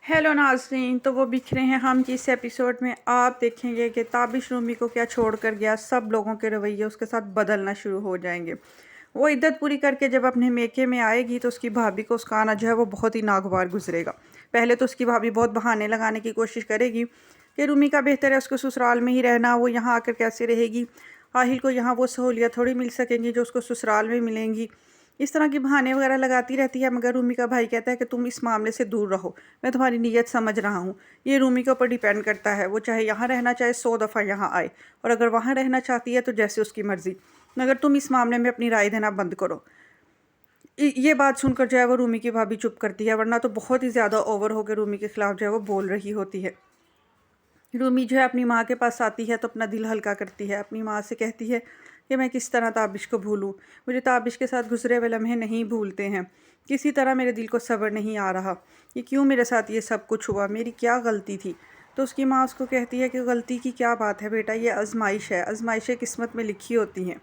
Hello नाज़रीन, तो वो बिखरे हैं हम कि इस एपिसोड में आप देखेंगे कि ताबिश रूमी को क्या छोड़ कर गया, सब लोगों के रवैये उसके साथ बदलना शुरू हो जाएंगे। वो इद्दत पूरी करके जब अपने मेके में आएगी तो उसकी भाभी को उसका आना जो है वो बहुत ही नागवार गुजरेगा। पहले तो उसकी भाभी बहुत बहाने लगाने की कोशिश करेगी कि रूमी का बेहतर है उसको ससुराल में ही रहना, वो यहाँ आकर कैसे रहेगी, आहिल को यहाँ वो सहूलियत थोड़ी मिल सकेंगी जो उसको ससुराल में मिलेंगी। इस तरह के बहाने वगैरह लगाती रहती है, मगर रूमी का भाई कहता है कि तुम इस मामले से दूर रहो, मैं तुम्हारी नीयत समझ रहा हूँ। ये रूमी के ऊपर डिपेंड करता है, वो चाहे यहाँ रहना चाहे 100 दफ़ा यहाँ आए, और अगर वहाँ रहना चाहती है तो जैसे उसकी मर्ज़ी, मगर तुम इस मामले में अपनी राय देना बंद करो। ये बात सुनकर जो है वो रूमी की भाभी चुप करती है, वरना तो बहुत ही ज़्यादा ओवर होकर रूमी के ख़िलाफ़ जो है वो बोल रही होती है। रूमी जो है अपनी माँ के पास आती है तो अपना दिल हल्का करती है, अपनी माँ से कहती है कि मैं किस तरह ताबिश को भूलूं, मुझे ताबिश के साथ गुजरे हुए लम्हे नहीं भूलते हैं, किसी तरह मेरे दिल को सब्र नहीं आ रहा, ये क्यों मेरे साथ ये सब कुछ हुआ, मेरी क्या गलती थी। तो उसकी माँ उसको कहती है कि गलती की क्या बात है बेटा, ये आजमाइश है, आजमाइशें किस्मत में लिखी होती हैं।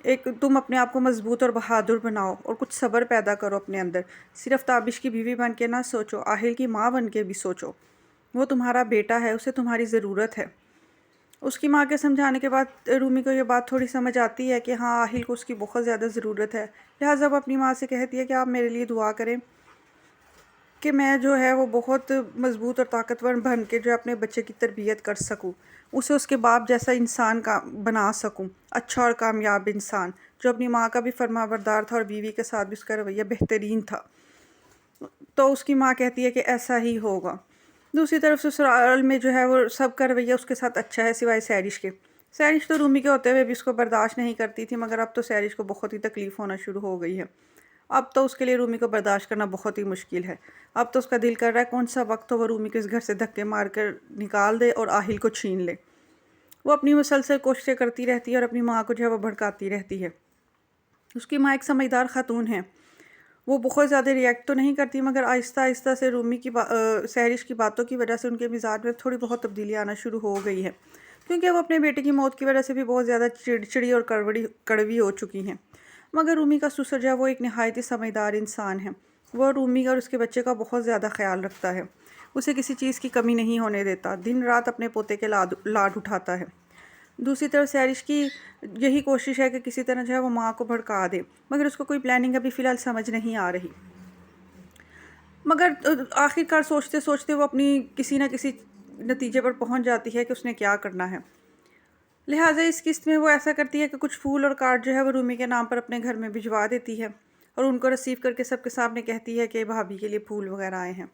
एक तुम अपने आप को मजबूत और बहादुर बनाओ और कुछ सब्र पैदा करो अपने अंदर। सिर्फ ताबिश की बीवी बन के ना सोचो, आहिल की माँ बन के भी सोचो। वो तुम्हारा बेटा है, उसे तुम्हारी ज़रूरत है। उसकी माँ के समझाने के बाद रूमी को ये बात थोड़ी समझ आती है कि हाँ, आहिल को उसकी बहुत ज़्यादा ज़रूरत है। लिहाजा वो अपनी माँ से कहती है कि आप मेरे लिए दुआ करें कि मैं जो है वो बहुत मज़बूत और ताकतवर बन के जो है अपने बच्चे की तरबियत कर सकूँ, उसे उसके बाप जैसा इंसान का बना सकूँ, अच्छा और कामयाब इंसान जो अपनी माँ का भी फरमाबरदार था और बीवी के साथ भी उसका रवैया बेहतरीन था। तो उसकी माँ कहती है कि ऐसा ही होगा। दूसरी तरफ ससुराल में जो है वो सब का रवैया उसके साथ अच्छा है सिवाय सैरिश के। सैरिश तो रूमी के होते हुए भी उसको बर्दाश्त नहीं करती थी, मगर अब तो सैरिश को बहुत ही तकलीफ़ होना शुरू हो गई है। अब तो उसके लिए रूमी को बर्दाश्त करना बहुत ही मुश्किल है। अब तो उसका दिल कर रहा है कौन सा वक्त हो वो रूमी को इस घर से धक्के मार कर निकाल दे और आहिल को छीन ले। वो अपनी मुसलसल कोशिशें करती रहती है और अपनी माँ को जो है वो भड़काती रहती है। उसकी माँ एक समझदार खातून है, वो बहुत ज़्यादा रिएक्ट तो नहीं करती, मगर आहिस्ता आहिस्ता से रूमी की सैरिश की बातों की वजह से उनके मिजाज में थोड़ी बहुत तब्दीली आना शुरू हो गई है, क्योंकि वो अपने बेटे की मौत की वजह से भी बहुत ज़्यादा चिड़चिड़ी और कड़वी हो चुकी हैं। मगर रूमी का ससुर जो है वो एक नहायत ही समझदार इंसान है। वो रूमी और उसके बच्चे का बहुत ज़्यादा ख्याल रखता है, उसे किसी चीज़ की कमी नहीं होने देता, दिन रात अपने पोते के लाड उठाता है। दूसरी तरफ सैरिश की यही कोशिश है कि किसी तरह जो है वो माँ को भड़का दे, मगर उसको कोई प्लानिंग अभी फ़िलहाल समझ नहीं आ रही। मगर आखिरकार सोचते सोचते वो अपनी किसी न किसी नतीजे पर पहुंच जाती है कि उसने क्या करना है। लिहाजा इस किस्त में वो ऐसा करती है कि कुछ फूल और कार्ड जो है वो रूमी के नाम पर अपने घर में भिजवा देती है और उनको रिसीव करके सबके सामने कहती है कि भाभी के लिए फूल वगैरह आए हैं।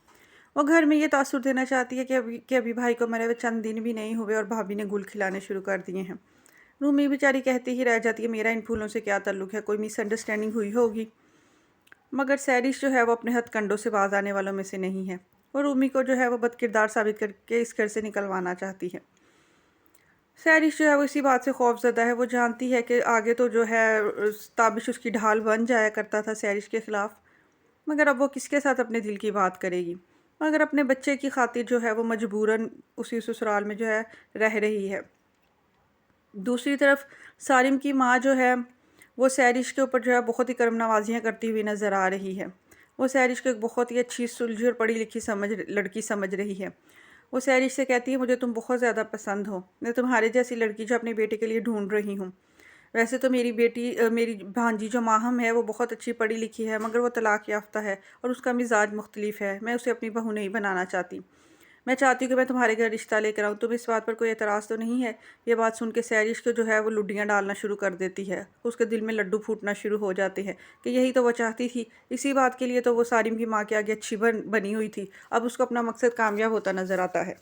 वो घर में ये तासुर देना चाहती है कि अभी भाई को मरे हुए चंद दिन भी नहीं हुए और भाभी ने गुल खिलाने शुरू कर दिए हैं। रूमी बेचारी कहती ही रह जाती है मेरा इन फूलों से क्या ताल्लुक़ है, कोई मिसअंडरस्टैंडिंग हुई होगी। मगर सैरिश जो है वो अपने हथकंडों से बाज आने वालों में से नहीं है। वो रूमी को जो है वो बदकिरदार साबित करके इस घर से निकलवाना चाहती है। सैरिश जो है वो इसी बात से खौफज़दा है, वो जानती है कि आगे तो जो है ताबिश उसकी ढाल बन जाया करता था सैरिश के ख़िलाफ़, मगर अब वो किसके साथ अपने दिल की बात करेगी। मगर अपने बच्चे की खातिर जो है वो मजबूरन उसी ससुराल में जो है रह रही है। दूसरी तरफ सारिम की माँ जो है वो सैरिश के ऊपर जो है बहुत ही करम नवाजियाँ करती हुई नज़र आ रही है। वो सैरिश को एक बहुत ही अच्छी सुलझी और पढ़ी लिखी लड़की समझ रही है। वो सैरिश से कहती है मुझे तुम बहुत ज़्यादा पसंद हो, मैं तुम्हारे जैसी लड़की जो अपने बेटे के लिए ढूंढ रही हूँ। वैसे तो मेरी भांजी जो माहम है वो बहुत अच्छी पढ़ी लिखी है, मगर वो तलाक याफ्ता है और उसका मिजाज मुख्तलिफ है, मैं उसे अपनी बहू नहीं बनाना चाहती। मैं चाहती हूँ कि मैं तुम्हारे घर रिश्ता लेकर आऊँ, तुम्हें इस बात पर कोई एतराज़ तो नहीं है। ये बात सुन के सैरिश को जो है वो लुड्डियाँ डालना शुरू कर देती है, उसके दिल में लड्डू फूटना शुरू हो जाते हैं कि यही तो वो चाहती थी। इसी बात के लिए तो वो सारिम की माँ के आगे अच्छी बनी हुई थी, अब उसको अपना मकसद कामयाब होता नज़र आता है।